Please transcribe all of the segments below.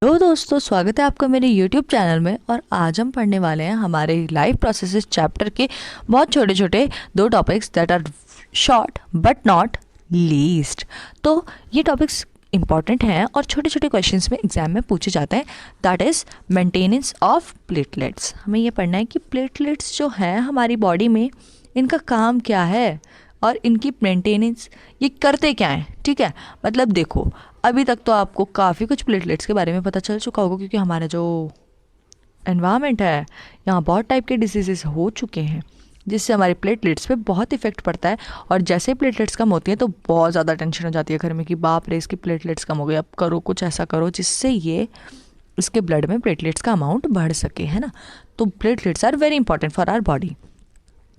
Hello दोस्तों, स्वागत है आपका मेरे YouTube चैनल में। और आज हम पढ़ने वाले हैं हमारे लाइफ प्रोसेसेस चैप्टर के बहुत छोटे छोटे दो topics that are short but not least. तो ये टॉपिक्स इंपॉर्टेंट हैं और छोटे छोटे क्वेश्चंस में एग्जाम में पूछे जाते हैं। That is maintenance of platelets. हमें ये पढ़ना है कि प्लेटलेट्स जो हैं हमारी बॉडी में, इनका काम क्या है और इनकी मेंटेनेंस ये करते क्या हैं। ठीक है, मतलब देखो, अभी तक तो आपको काफ़ी कुछ प्लेटलेट्स के बारे में पता चल चुका होगा, क्योंकि हमारा जो एनवायरनमेंट है यहाँ बहुत टाइप के डिसीजेस हो चुके हैं जिससे हमारे प्लेटलेट्स पे बहुत इफेक्ट पड़ता है। और जैसे ही प्लेटलेट्स कम होती हैं तो बहुत ज़्यादा टेंशन हो जाती है घर में कि बाप रे, इसकी प्लेटलेट्स कम हो गई, अब करो कुछ ऐसा करो जिससे ये इसके ब्लड में प्लेटलेट्स का अमाउंट बढ़ सके, है ना। तो platelets are very important for our body.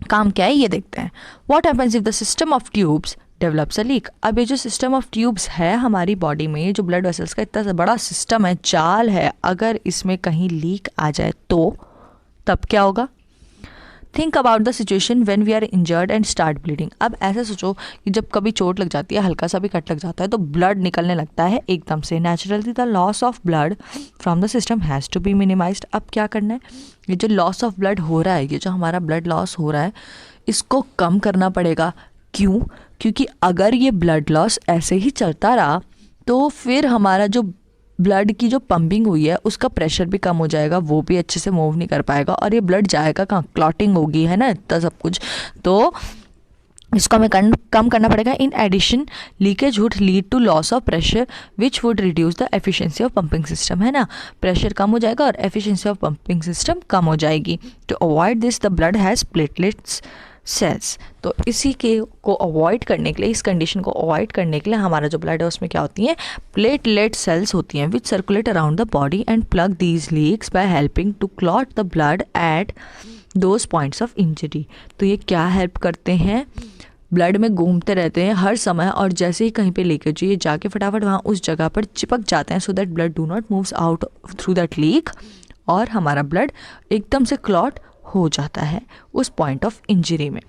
काम क्या है ये देखते हैं। What happens if the system of tubes develops a leak. अब ये जो सिस्टम ऑफ ट्यूब्स है हमारी बॉडी में, ये जो ब्लड वेसल्स का इतना बड़ा सिस्टम है, जाल है, अगर इसमें कहीं लीक आ जाए तो तब क्या होगा। Think about the situation when we are injured and start bleeding. अब ऐसे सोचो कि जब कभी चोट लग जाती है, हल्का सा भी कट लग जाता है तो ब्लड निकलने लगता है एकदम से। Naturally the loss of blood from the system has to be minimised. अब क्या करना है, ये जो लॉस ऑफ ब्लड हो रहा है, ये जो हमारा ब्लड लॉस हो रहा है, इसको कम करना पड़ेगा। क्यों? क्योंकि अगर ये ब्लड लॉस ऐसे ही चलता रहा तो फिर हमारा जो ब्लड की जो पंपिंग हुई है उसका प्रेशर भी कम हो जाएगा, वो भी अच्छे से मूव नहीं कर पाएगा और ये ब्लड जाएगा कहाँ, क्लॉटिंग होगी, है ना, इतना सब कुछ। तो इसको हमें कम करना पड़ेगा। In addition leakage would lead to loss of pressure which would reduce the efficiency of pumping system, है ना। प्रेशर कम हो जाएगा और एफिशिएंसी ऑफ पंपिंग सिस्टम कम हो जाएगी। To avoid this the blood has platelets cells. तो इसी के को अवॉइड करने के लिए, इस कंडीशन को अवॉइड करने के लिए हमारा जो ब्लड है उसमें क्या होती हैं, प्लेटलेट सेल्स होती हैं which circulate around the body and plug these leaks by helping to clot the blood at those points of injury. तो ये क्या हेल्प करते हैं, ब्लड में घूमते रहते हैं हर समय और जैसे ही कहीं पे लेके जाइए जाके फटाफट वहाँ उस जगह पर चिपक जाते हैं so that blood do not moves out through that leak और हमारा ब्लड एकदम से क्लॉट हो जाता है उस पॉइंट ऑफ इंजरी में।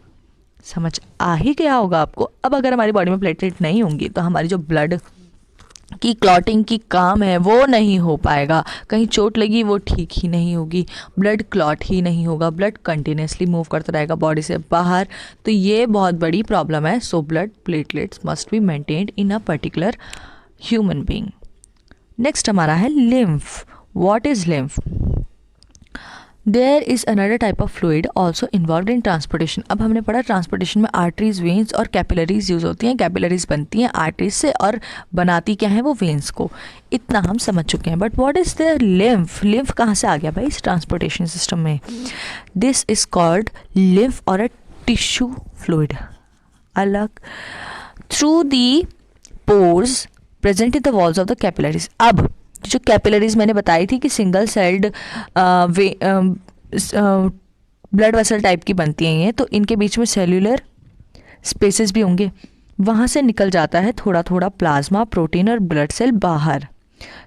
समझ आ ही गया होगा आपको। अब अगर हमारी बॉडी में प्लेटलेट नहीं होंगी तो हमारी जो ब्लड की क्लॉटिंग की काम है वो नहीं हो पाएगा, कहीं चोट लगी वो ठीक ही नहीं होगी, ब्लड क्लॉट ही नहीं होगा, ब्लड कंटिन्यूसली मूव करता रहेगा बॉडी से बाहर। तो ये बहुत बड़ी प्रॉब्लम है। So blood platelets must be maintained in a particular human being. Next हमारा है lymph. What is lymph? There is another type of fluid also involve in transportation. अब हमने पढ़ा ट्रांसपोर्टेशन में आर्टरीज, वेन्स और कैपिलरीज यूज़ होती हैं। Capillaries बनती हैं आर्टरीज से और बनाती क्या है वो वेन्स को। इतना हम समझ चुके हैं। But what is the lymph? Lymph कहाँ से आ गया भाई इस ट्रांसपोर्टेशन सिस्टम में? दिस इज कॉल्ड लिम्फ और अ टिश्यू फ्लूइड अलग through the pores present in the walls of the capillaries. अब जो कैपिलरीज मैंने बताई थी कि single celled blood vessel type की बनती हैं ये, तो इनके बीच में सेल्यूलर स्पेसेस भी होंगे, वहाँ से निकल जाता है थोड़ा थोड़ा प्लाज्मा, प्रोटीन और ब्लड सेल बाहर।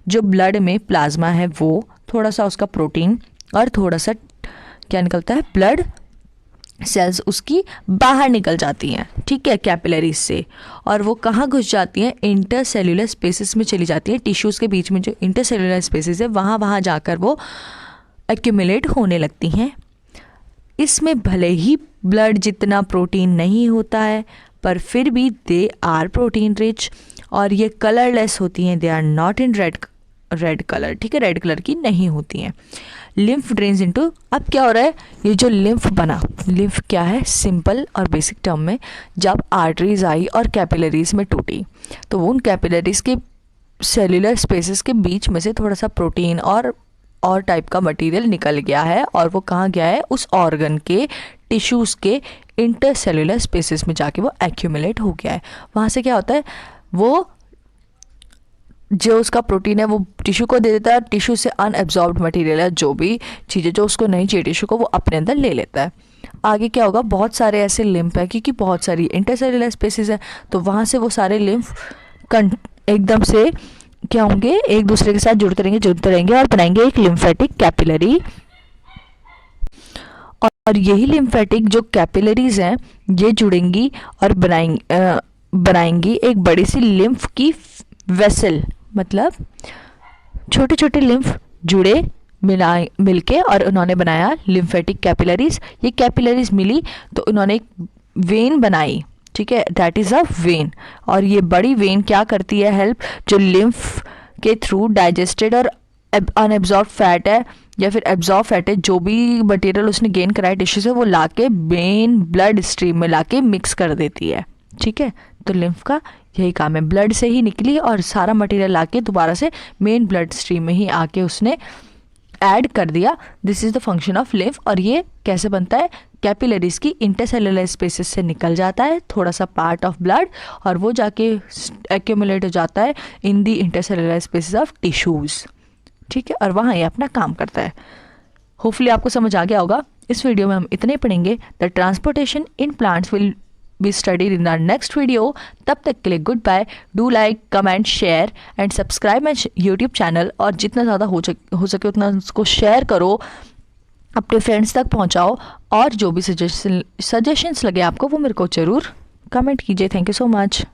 जो ब्लड में प्लाज्मा है वो थोड़ा सा उसका प्रोटीन और थोड़ा सा क्या निकलता है, ब्लड सेल्स उसकी बाहर निकल जाती हैं, ठीक है, कैपिलरीज से। और वो कहाँ घुस जाती हैं, इंटरसेल्यूलर स्पेसेस में चली जाती हैं। टिश्यूज़ के बीच में जो इंटरसेल्यूलर स्पेसेस है वहाँ जाकर वो एक्यूमुलेट होने लगती हैं। इसमें भले ही ब्लड जितना प्रोटीन नहीं होता है पर फिर भी दे आर प्रोटीन रिच और ये कलरलेस होती हैं। They are not in red colour, ठीक है, रेड कलर की नहीं होती हैं। लिम्फ ड्रेन्स इनटू, अब क्या हो रहा है, ये जो लिम्फ बना, लिम्फ क्या है, सिंपल और बेसिक टर्म में, जब आर्टरीज आई और कैपिलरीज में टूटी तो उन कैपिलरीज के सेल्यूलर स्पेसेस के बीच में से थोड़ा सा प्रोटीन और टाइप का मटेरियल निकल गया है और वो कहाँ गया है, उस ऑर्गन के टिश्यूज़ के इंटरसेल्यूलर स्पेसेस में जाके वो एक्यूमुलेट हो गया है। वहाँ से क्या होता है, वो जो उसका प्रोटीन है वो टिश्यू को दे देता है, टिश्यू से अनएब्जॉर्ब्ड मटेरियल है, जो भी चीज़ें जो उसको नहीं चाहिए टिश्यू को, वो अपने अंदर ले लेता है। आगे क्या होगा, बहुत सारे ऐसे लिम्फ है क्योंकि बहुत सारी इंटरसेल्युलर स्पेसेस है, तो वहाँ से वो सारे लिम्फ एकदम से क्या होंगे, एक दूसरे के साथ जुड़ते रहेंगे और बनाएंगे एक लिम्फेटिक कैपिलरी। और यही लिम्फेटिक जो कैपिलरीज हैं ये जुड़ेंगी और बनाएंगी एक बड़ी सी लिम्फ की वेसल, मतलब छोटे छोटे लिम्फ जुड़े मिलके और उन्होंने बनाया लिम्फेटिक कैपिलरीज। ये कैपिलरीज मिली तो उन्होंने एक वेन बनाई, ठीक है, दैट इज़ अ वेन। और ये बड़ी वेन क्या करती है, हेल्प, जो लिम्फ के थ्रू डाइजेस्टेड और अनएब्जॉर्ब फैट है या फिर एब्जॉर्ब फैट है, जो भी मटेरियल उसने गेन करा है टिश्यू से, वो लाके मेन ब्लड स्ट्रीम में लाके मिक्स कर देती है, ठीक है। तो लिम्फ का यही काम है, ब्लड से ही निकली और सारा मटेरियल लाके दोबारा से मेन ब्लड स्ट्रीम में ही आके उसने ऐड कर दिया। This is the function of lymph. और ये कैसे बनता है, कैपिलरीज की इंटरसेलुलर स्पेसेस से निकल जाता है थोड़ा सा पार्ट ऑफ ब्लड, और वो जाके एक्यूमुलेट हो जाता है in the intercellular spaces of tissues, ठीक है, और वहाँ ये अपना काम करता है। होपफुली आपको समझ आ गया होगा। इस वीडियो में हम इतने पढ़ेंगे। The transportation in plants will be studied in our next video. तब तक के लिए goodbye. Do like, comment, share and subscribe my YouTube channel. और जितना ज़्यादा हो सके उतना उसको शेयर करो, अपने फ्रेंड्स तक पहुंचाओ, और जो भी सजेशंस लगे आपको वो मेरे को ज़रूर कमेंट कीजिए। Thank you so much.